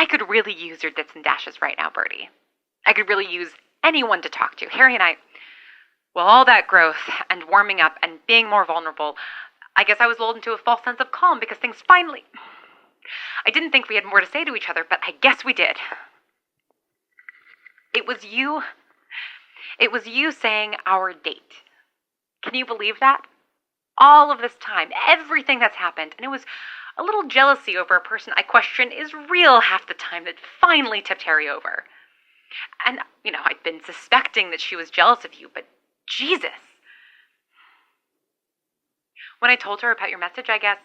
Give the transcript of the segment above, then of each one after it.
I could really use your dits and dashes right now, Bertie. I could really use anyone to talk to. Harry and I, well, all that growth and warming up and being more vulnerable, I guess I was lulled into a false sense of calm because things finally. I didn't think we had more to say to each other, but I guess we did. It was you. It was you saying our date. Can you believe that? All of this time, everything that's happened, and it was a little jealousy over a person I question is real half the time that finally tipped Harry over. And, I'd been suspecting that she was jealous of you, but Jesus. When I told her about your message, I guess,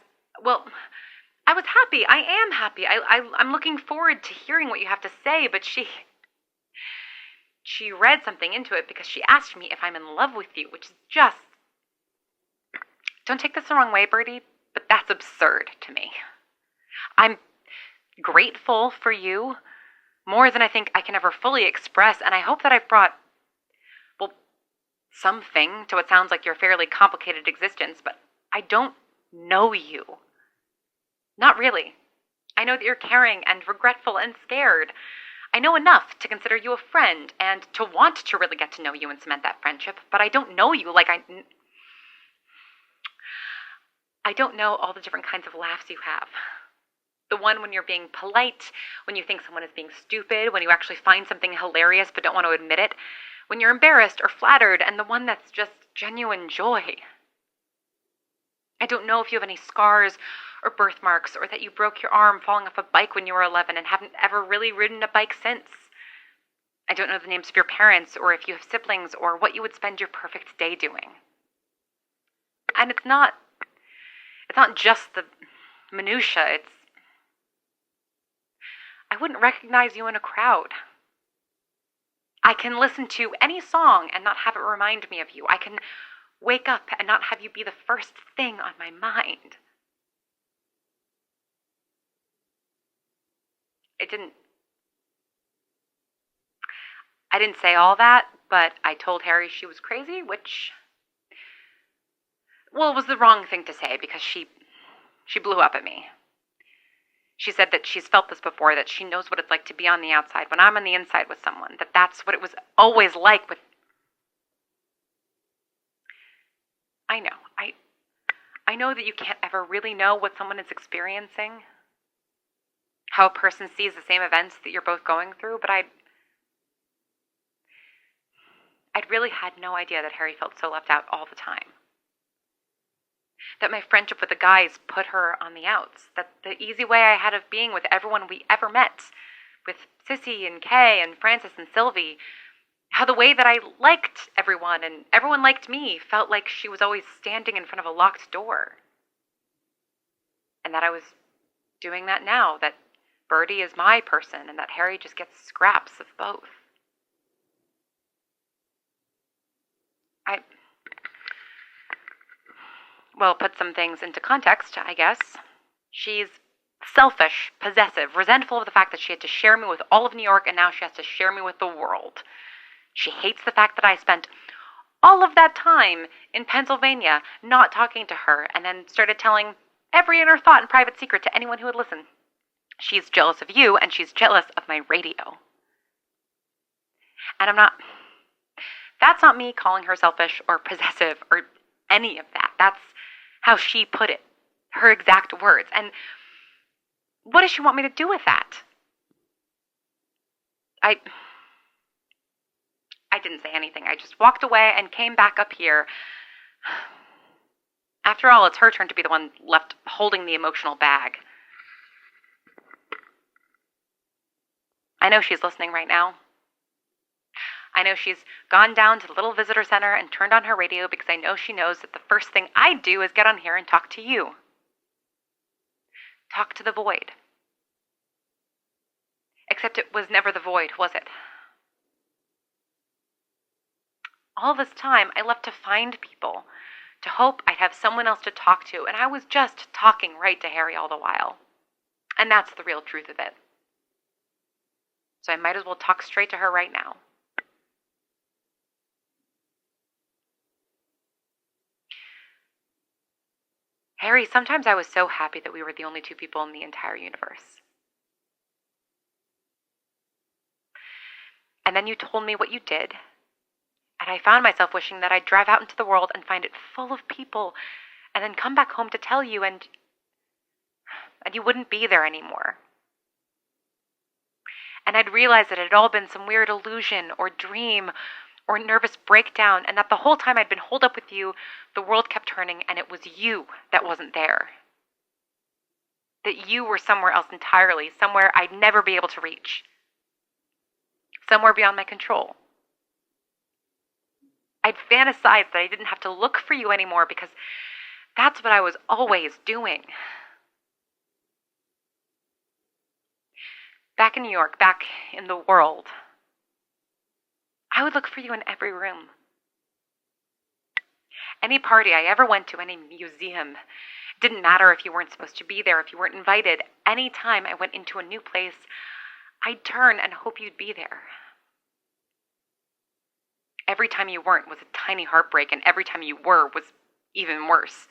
well, I was happy. I am happy. I'm looking forward to hearing what you have to say, but she read something into it because she asked me if I'm in love with you, which is just... Don't take this the wrong way, Bertie, but that's absurd to me. I'm grateful for you, more than I think I can ever fully express, and I hope that I've brought, well, something to what sounds like your fairly complicated existence, but I don't know you. Not really. I know that you're caring and regretful and scared. I know enough to consider you a friend and to want to really get to know you and cement that friendship, but I don't know you like I don't know all the different kinds of laughs you have. The one when you're being polite, when you think someone is being stupid, when you actually find something hilarious but don't want to admit it, when you're embarrassed or flattered, and the one that's just genuine joy. I don't know if you have any scars or birthmarks, or that you broke your arm falling off a bike when you were 11 and haven't ever really ridden a bike since. I don't know the names of your parents, or if you have siblings, or what you would spend your perfect day doing. And it's not just the minutia, I wouldn't recognize you in a crowd. I can listen to any song and not have it remind me of you. I can wake up and not have you be the first thing on my mind. I didn't say all that, but I told Harry she was crazy, which, well, it was the wrong thing to say because she blew up at me. She said that she's felt this before, that she knows what it's like to be on the outside when I'm on the inside with someone, that that's what it was always like with... I know. I know that you can't ever really know what someone is experiencing, how a person sees the same events that you're both going through, but I'd really had no idea that Harry felt so left out all the time. That my friendship with the guys put her on the outs. That the easy way I had of being with everyone we ever met, with Sissy and Kay and Francis and Sylvie, how the way that I liked everyone and everyone liked me felt like she was always standing in front of a locked door. And that I was doing that now, that Bertie is my person and that Harry just gets scraps of both. Well, put some things into context, I guess. She's selfish, possessive, resentful of the fact that she had to share me with all of New York and now she has to share me with the world. She hates the fact that I spent all of that time in Pennsylvania not talking to her and then started telling every inner thought and private secret to anyone who would listen. She's jealous of you and she's jealous of my radio. And that's not me calling her selfish or possessive or any of that. That's how she put it, her exact words. And what does she want me to do with that? I didn't say anything. I just walked away and came back up here. After all, it's her turn to be the one left holding the emotional bag. I know she's listening right now. I know she's gone down to the little visitor center and turned on her radio because I know she knows that the first thing I do is get on here and talk to you. Talk to the void. Except it was never the void, was it? All this time, I left to find people, to hope I'd have someone else to talk to, and I was just talking right to Harry all the while. And that's the real truth of it. So I might as well talk straight to her right now. Harry, sometimes I was so happy that we were the only two people in the entire universe. And then you told me what you did. And I found myself wishing that I'd drive out into the world and find it full of people and then come back home to tell you, and you wouldn't be there anymore. And I'd realized that it had all been some weird illusion or dream or nervous breakdown, and that the whole time I'd been holed up with you, the world kept turning and it was you that wasn't there. That you were somewhere else entirely, somewhere I'd never be able to reach. Somewhere beyond my control. I'd fantasized that I didn't have to look for you anymore because that's what I was always doing. Back in New York, back in the world, I would look for you in every room. Any party I ever went to, any museum, it didn't matter if you weren't supposed to be there, if you weren't invited. Any time I went into a new place, I'd turn and hope you'd be there. Every time you weren't was a tiny heartbreak, and every time you were was even worse.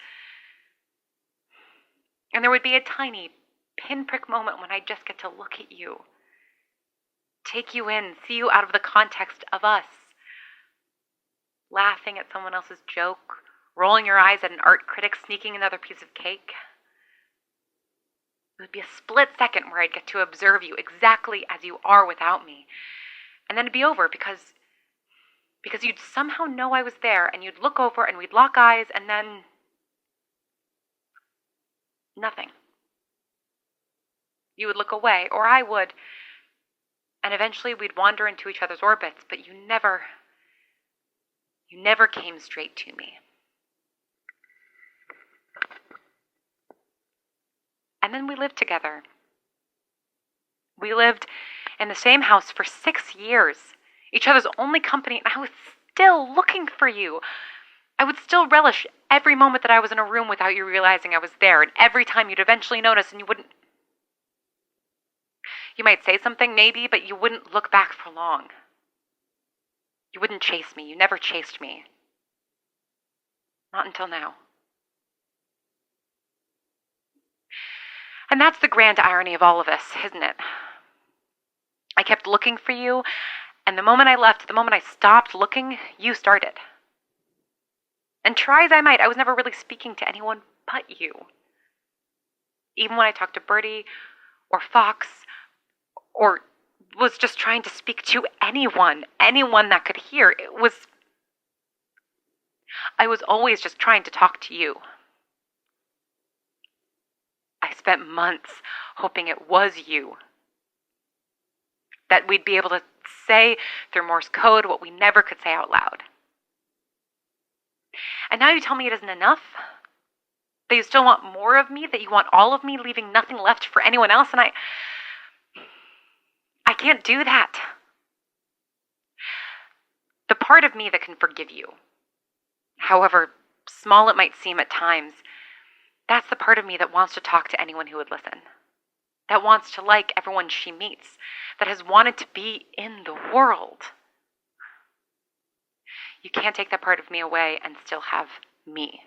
And there would be a tiny pinprick moment when I'd just get to look at you, take you in, see you out of the context of us, laughing at someone else's joke, rolling your eyes at an art critic sneaking another piece of cake. It would be a split second where I'd get to observe you exactly as you are without me. And then it'd be over because you'd somehow know I was there, and you'd look over and we'd lock eyes, and then nothing. You would look away, or I would, and eventually we'd wander into each other's orbits, but you never came straight to me. And then we lived together. We lived in the same house for 6 years, each other's only company, and I was still looking for you. I would still relish every moment that I was in a room without you realizing I was there, and every time you'd eventually notice, and you wouldn't. You might say something, maybe, but you wouldn't look back for long. You wouldn't chase me. You never chased me. Not until now. And that's the grand irony of all of this, isn't it? I kept looking for you, and the moment I left, the moment I stopped looking, you started. And try as I might, I was never really speaking to anyone but you. Even when I talked to Bertie or Fox, or was just trying to speak to anyone that could hear, I was always just trying to talk to you. I spent months hoping it was you. That we'd be able to say through Morse code what we never could say out loud. And now you tell me it isn't enough? That you still want more of me? That you want all of me, leaving nothing left for anyone else? And I can't do that. The part of me that can forgive you, however small it might seem at times, that's the part of me that wants to talk to anyone who would listen. That wants to like everyone she meets. That has wanted to be in the world. You can't take that part of me away and still have me.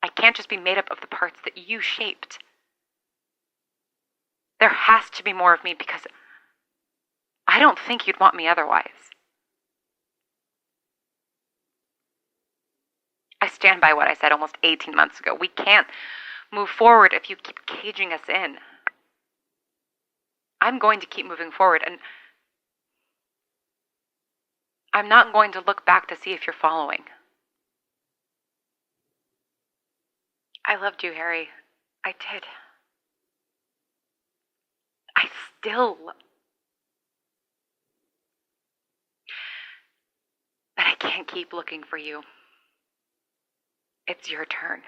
I can't just be made up of the parts that you shaped. There has to be more of me, because I don't think you'd want me otherwise. I stand by what I said almost 18 months ago. We can't move forward if you keep caging us in. I'm going to keep moving forward, and I'm not going to look back to see if you're following. I loved you, Harry. I did. I still. But I can't keep looking for you. It's your turn.